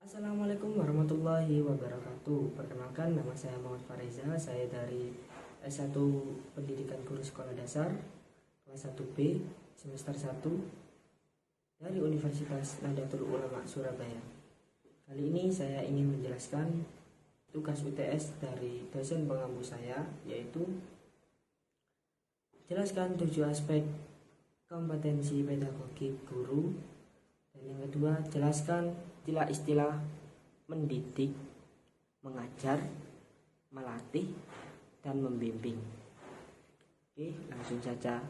Assalamualaikum warahmatullahi wabarakatuh. Perkenalkan, nama saya Muhammad Fareza. Saya dari S1 Pendidikan Guru Sekolah Dasar kelas 1B semester 1 dari Universitas Nahdlatul Ulama Surabaya. Kali ini saya ingin menjelaskan tugas UTS dari dosen pengampu saya, yaitu jelaskan 7 aspek kompetensi pedagogi guru. Dan yang kedua, jelaskan istilah-istilah mendidik, mengajar, melatih, dan membimbing. Oke, langsung saja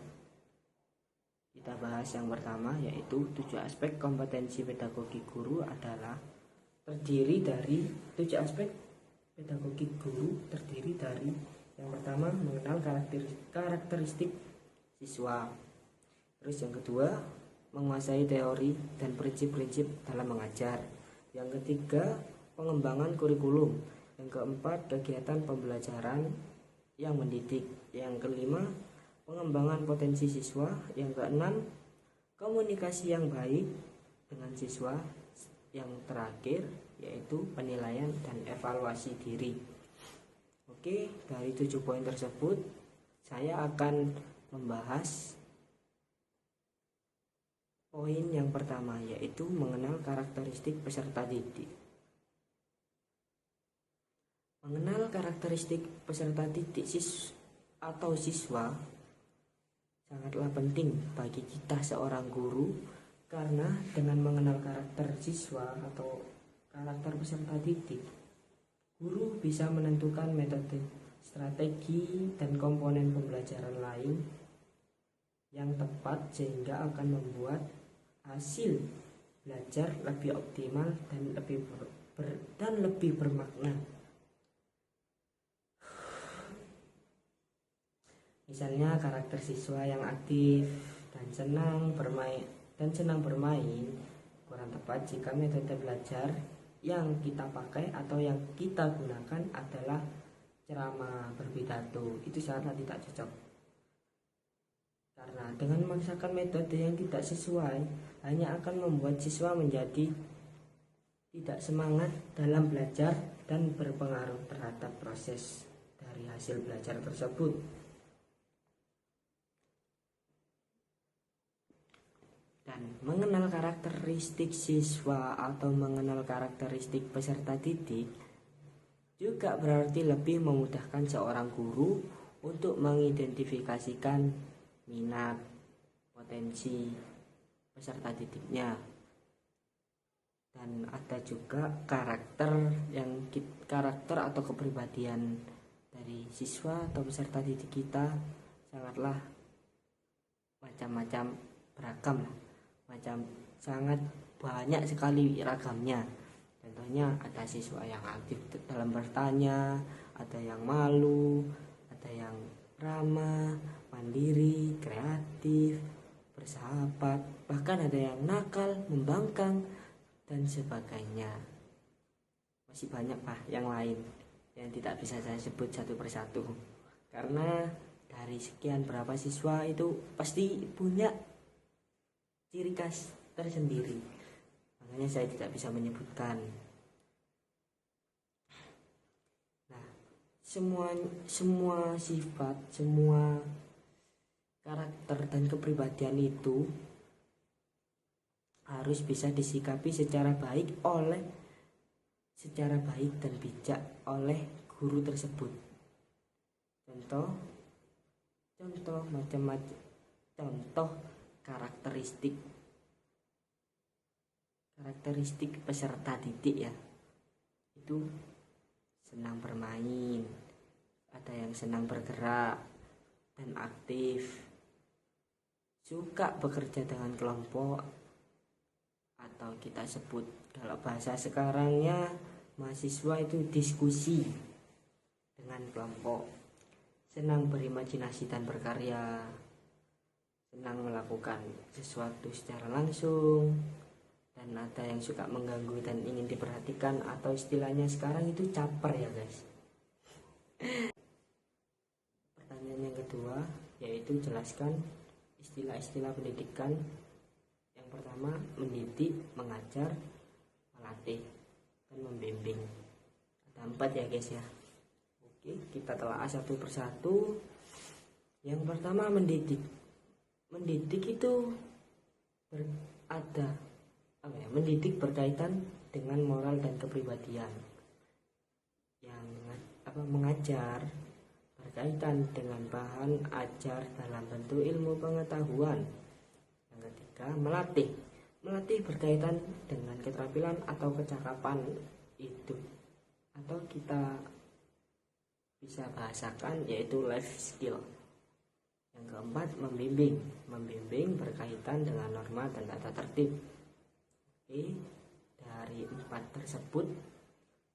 kita bahas yang pertama, yaitu 7 aspek kompetensi pedagogi guru adalah terdiri dari 7 aspek pedagogi guru terdiri dari yang pertama, mengenal karakteristik siswa. Terus yang kedua, menguasai teori dan prinsip-prinsip dalam mengajar. Yang ketiga, pengembangan kurikulum. Yang keempat, kegiatan pembelajaran yang mendidik. Yang kelima, pengembangan potensi siswa. Yang keenam, komunikasi yang baik dengan siswa. Yang terakhir, yaitu penilaian dan evaluasi diri. Oke, dari 7 poin tersebut, saya akan membahas poin yang pertama, yaitu mengenal karakteristik peserta didik. Mengenal karakteristik peserta didik atau siswa sangatlah penting bagi kita seorang guru, karena dengan mengenal karakter siswa atau karakter peserta didik, guru bisa menentukan metode, strategi, dan komponen pembelajaran lain yang tepat sehingga akan membuat hasil belajar lebih optimal dan lebih bermakna. Misalnya karakter siswa yang aktif dan senang bermain kurang tepat jika metode belajar yang kita pakai atau yang kita gunakan adalah ceramah, berpidato. Itu sangatlah tidak cocok. Karena dengan memaksakan metode yang tidak sesuai hanya akan membuat siswa menjadi tidak semangat dalam belajar dan berpengaruh terhadap proses dari hasil belajar tersebut. Dan mengenal karakteristik siswa atau mengenal karakteristik peserta didik juga berarti lebih memudahkan seorang guru untuk mengidentifikasikan minat, potensi peserta didiknya. Dan ada juga karakter atau kepribadian dari siswa atau peserta didik kita sangatlah macam-macam, beragam lah, sangat banyak sekali ragamnya. Contohnya ada siswa yang aktif dalam bertanya, ada yang malu, ada yang ramah, mandiri, kreatif, bersahabat, bahkan ada yang nakal, membangkang, dan sebagainya. Masih banyak yang lain yang tidak bisa saya sebut satu persatu, karena dari sekian berapa siswa itu pasti punya ciri khas tersendiri, makanya saya tidak bisa menyebutkan. Semua sifat, semua karakter dan kepribadian itu harus bisa disikapi secara baik dan bijak oleh guru tersebut. Contoh karakteristik peserta didik ya, itu senang bermain, ada yang senang bergerak dan aktif, suka bekerja dengan kelompok, atau kita sebut kalau bahasa sekarangnya mahasiswa itu diskusi dengan kelompok, senang berimajinasi dan berkarya, senang melakukan sesuatu secara langsung, dan ada yang suka mengganggu dan ingin diperhatikan, atau istilahnya sekarang itu caper ya guys. Pertanyaan yang kedua, yaitu jelaskan istilah-istilah pendidikan. Yang pertama, mendidik, mengajar, melatih. membimbing. Ada 4 ya guys ya. Oke, kita telah satu persatu. Yang pertama, mendidik. Mendidik itu mendidik berkaitan dengan moral dan kepribadian. Yang mengajar berkaitan dengan bahan ajar dalam bentuk ilmu pengetahuan. Yang ketiga, melatih. Melatih berkaitan dengan keterampilan atau kecakapan hidup, atau kita bisa bahasakan yaitu life skill. Yang keempat, membimbing. Membimbing berkaitan dengan norma dan tata tertib. Oke, dari 4 tersebut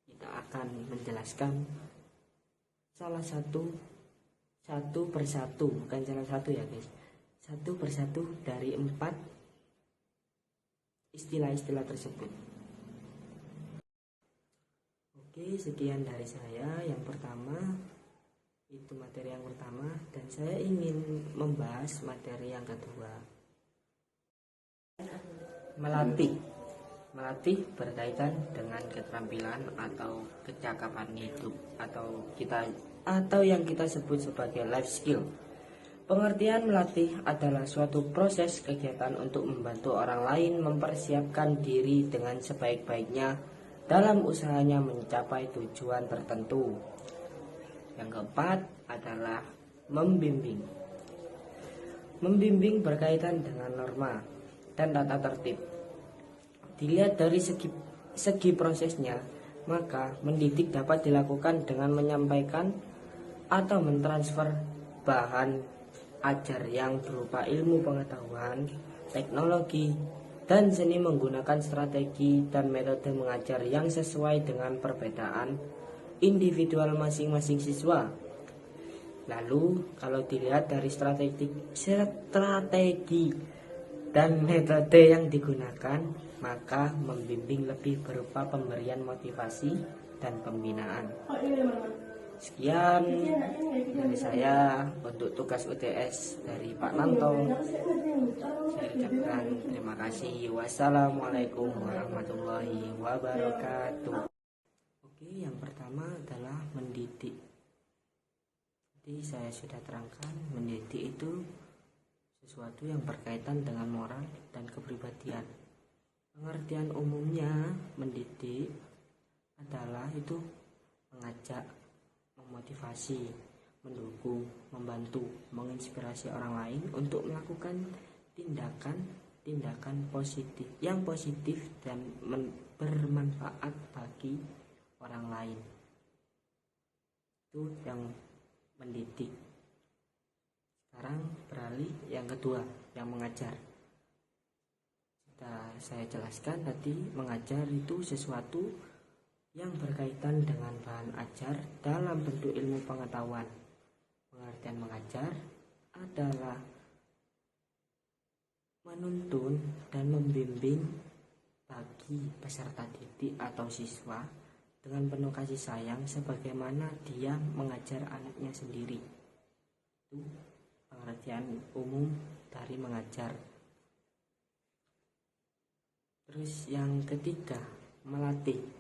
kita akan menjelaskan satu persatu, bukan salah satu ya guys, satu persatu dari 4 istilah-istilah tersebut. Oke, sekian dari saya. Yang pertama, itu materi yang pertama, dan saya ingin membahas materi yang kedua. Melatih berkaitan dengan keterampilan atau kecakapan hidup, atau yang kita sebut sebagai life skill. Pengertian melatih adalah suatu proses kegiatan untuk membantu orang lain mempersiapkan diri dengan sebaik-baiknya dalam usahanya mencapai tujuan tertentu. Yang keempat adalah membimbing. Membimbing berkaitan dengan norma dan tata tertib. Dilihat dari segi prosesnya, maka mendidik dapat dilakukan dengan menyampaikan atau mentransfer bahan ajar yang berupa ilmu pengetahuan, teknologi, dan seni menggunakan strategi dan metode mengajar yang sesuai dengan perbedaan individual masing-masing siswa. Lalu kalau dilihat dari strategi dan metode yang digunakan, maka membimbing lebih berupa pemberian motivasi dan pembinaan. Sekian dari saya untuk tugas UTS dari Pak Nanto. Saya ucapkan terima kasih. Wassalamualaikum warahmatullahi wabarakatuh. Oke, yang pertama adalah mendidik. Jadi saya sudah terangkan, mendidik itu sesuatu yang berkaitan dengan moral dan kepribadian. Pengertian umumnya mendidik adalah itu mengajak, memotivasi, mendukung, membantu, menginspirasi orang lain untuk melakukan tindakan positif dan bermanfaat bagi orang lain. Itu yang mendidik. Sekarang beralih yang kedua, yang mengajar. Sudah saya jelaskan tadi, mengajar itu sesuatu yang berkaitan dengan bahan ajar dalam bentuk ilmu pengetahuan. Pengertian mengajar adalah menuntun dan membimbing bagi peserta didik atau siswa dengan penuh kasih sayang sebagaimana dia mengajar anaknya sendiri. Itu pengertian umum dari mengajar. Terus yang ketiga, melatih.